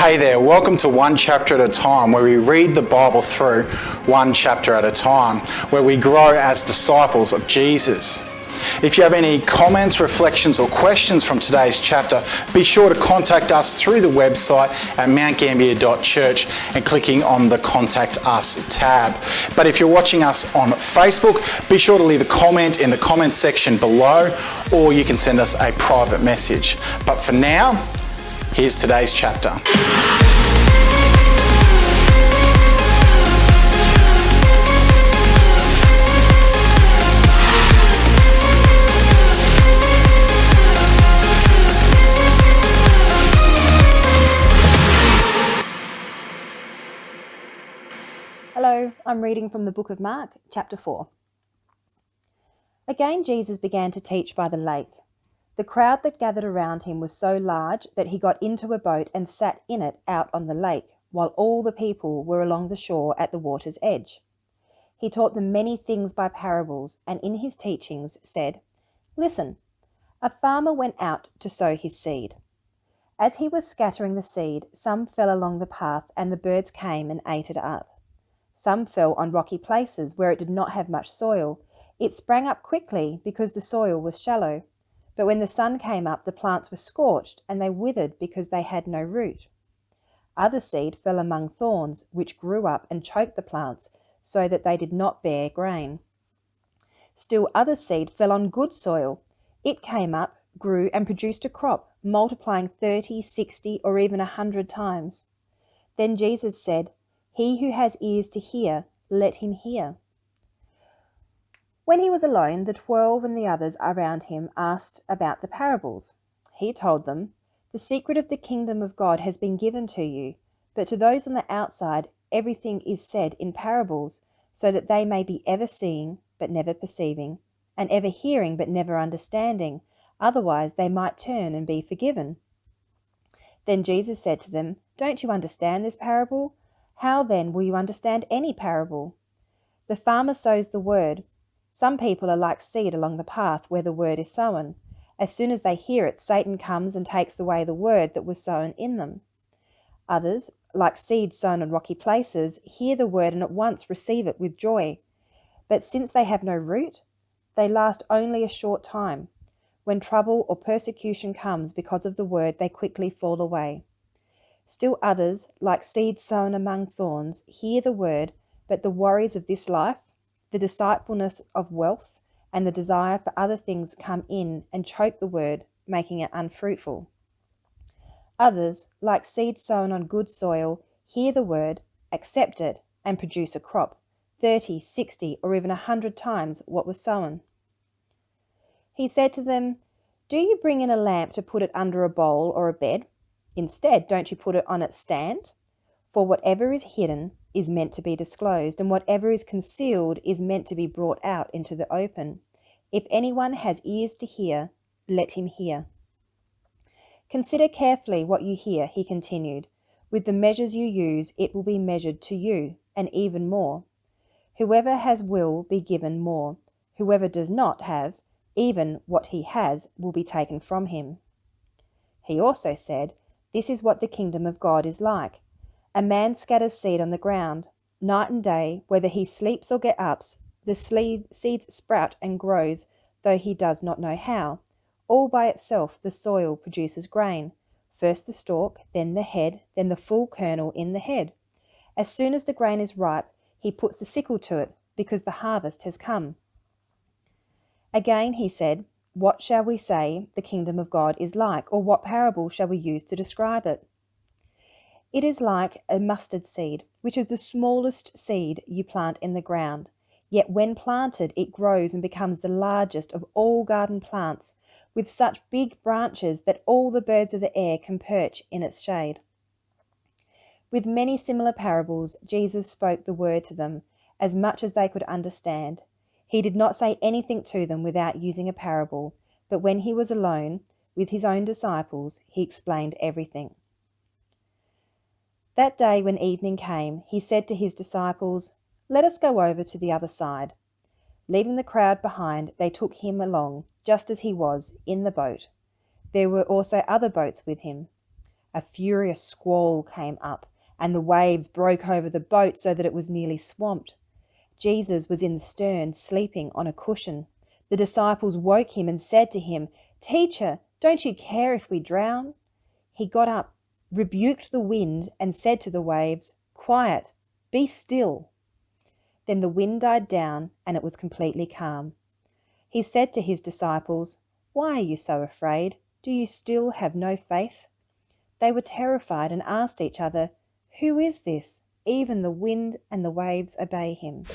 Hey there, welcome to One Chapter at a Time, where we read the Bible through one chapter at a time, where we grow as disciples of Jesus. If you have any comments, reflections or questions from today's chapter, be sure to contact us through the website at mountgambier.church and clicking on the Contact Us tab. But if you're watching us on Facebook, be sure to leave a comment in the comment section below, or you can send us a private message. But for now, here's today's chapter. Hello, I'm reading from the book of Mark, chapter 4. Again, Jesus began to teach by the lake. The crowd that gathered around him was so large that he got into a boat and sat in it out on the lake, while all the people were along the shore at the water's edge. He taught them many things by parables, and in his teachings said, "Listen, a farmer went out to sow his seed. As he was scattering the seed, some fell along the path, and the birds came and ate it up. Some fell on rocky places where it did not have much soil. It sprang up quickly because the soil was shallow. But when the sun came up, the plants were scorched, and they withered because they had no root. Other seed fell among thorns, which grew up and choked the plants, so that they did not bear grain. Still other seed fell on good soil. It came up, grew, and produced a crop, multiplying 30, 60, or even 100 times. Then Jesus said, 'He who has ears to hear, let him hear.'" When he was alone, the 12 and the others around him asked about the parables. He told them, "The secret of the kingdom of God has been given to you, but to those on the outside everything is said in parables, so that they may be ever seeing but never perceiving, and ever hearing but never understanding, otherwise they might turn and be forgiven." Then Jesus said to them, "Don't you understand this parable? How then will you understand any parable? The farmer sows the word. Some people are like seed along the path where the word is sown. As soon as they hear it, Satan comes and takes away the word that was sown in them. Others, like seed sown on rocky places, hear the word and at once receive it with joy. But since they have no root, they last only a short time. When trouble or persecution comes because of the word, they quickly fall away. Still others, like seed sown among thorns, hear the word, but the worries of this life, the deceitfulness of wealth, and the desire for other things come in and choke the word, making it unfruitful. Others, like seed sown on good soil, hear the word, accept it, and produce a crop, 30, 60, or even 100 times what was sown." He said to them, "Do you bring in a lamp to put it under a bowl or a bed? Instead, don't you put it on its stand? For whatever is hidden is meant to be disclosed, and whatever is concealed is meant to be brought out into the open. If anyone has ears to hear, let him hear." "Consider carefully what you hear," he continued. "With the measures you use, it will be measured to you, and even more. Whoever has will be given more. Whoever does not have, even what he has will be taken from him." He also said, "This is what the kingdom of God is like. A man scatters seed on the ground. Night and day, whether he sleeps or gets up, the seeds sprout and grows, though he does not know how. All by itself the soil produces grain, first the stalk, then the head, then the full kernel in the head. As soon as the grain is ripe, he puts the sickle to it, because the harvest has come." Again he said, "What shall we say the kingdom of God is like, or what parable shall we use to describe it? It is like a mustard seed, which is the smallest seed you plant in the ground. Yet when planted, it grows and becomes the largest of all garden plants, with such big branches that all the birds of the air can perch in its shade." With many similar parables, Jesus spoke the word to them, as much as they could understand. He did not say anything to them without using a parable, but when he was alone with his own disciples, he explained everything. That day when evening came, he said to his disciples, "Let us go over to the other side." Leaving the crowd behind, they took him along, just as he was, in the boat. There were also other boats with him. A furious squall came up, and the waves broke over the boat so that it was nearly swamped. Jesus was in the stern, sleeping on a cushion. The disciples woke him and said to him, "Teacher, don't you care if we drown?" He got up, rebuked the wind, and said to the waves, "Quiet, be still." Then the wind died down, and it was completely calm. He said to his disciples, "Why are you so afraid? Do you still have no faith?" They were terrified and asked each other, "Who is this? Even the wind and the waves obey him."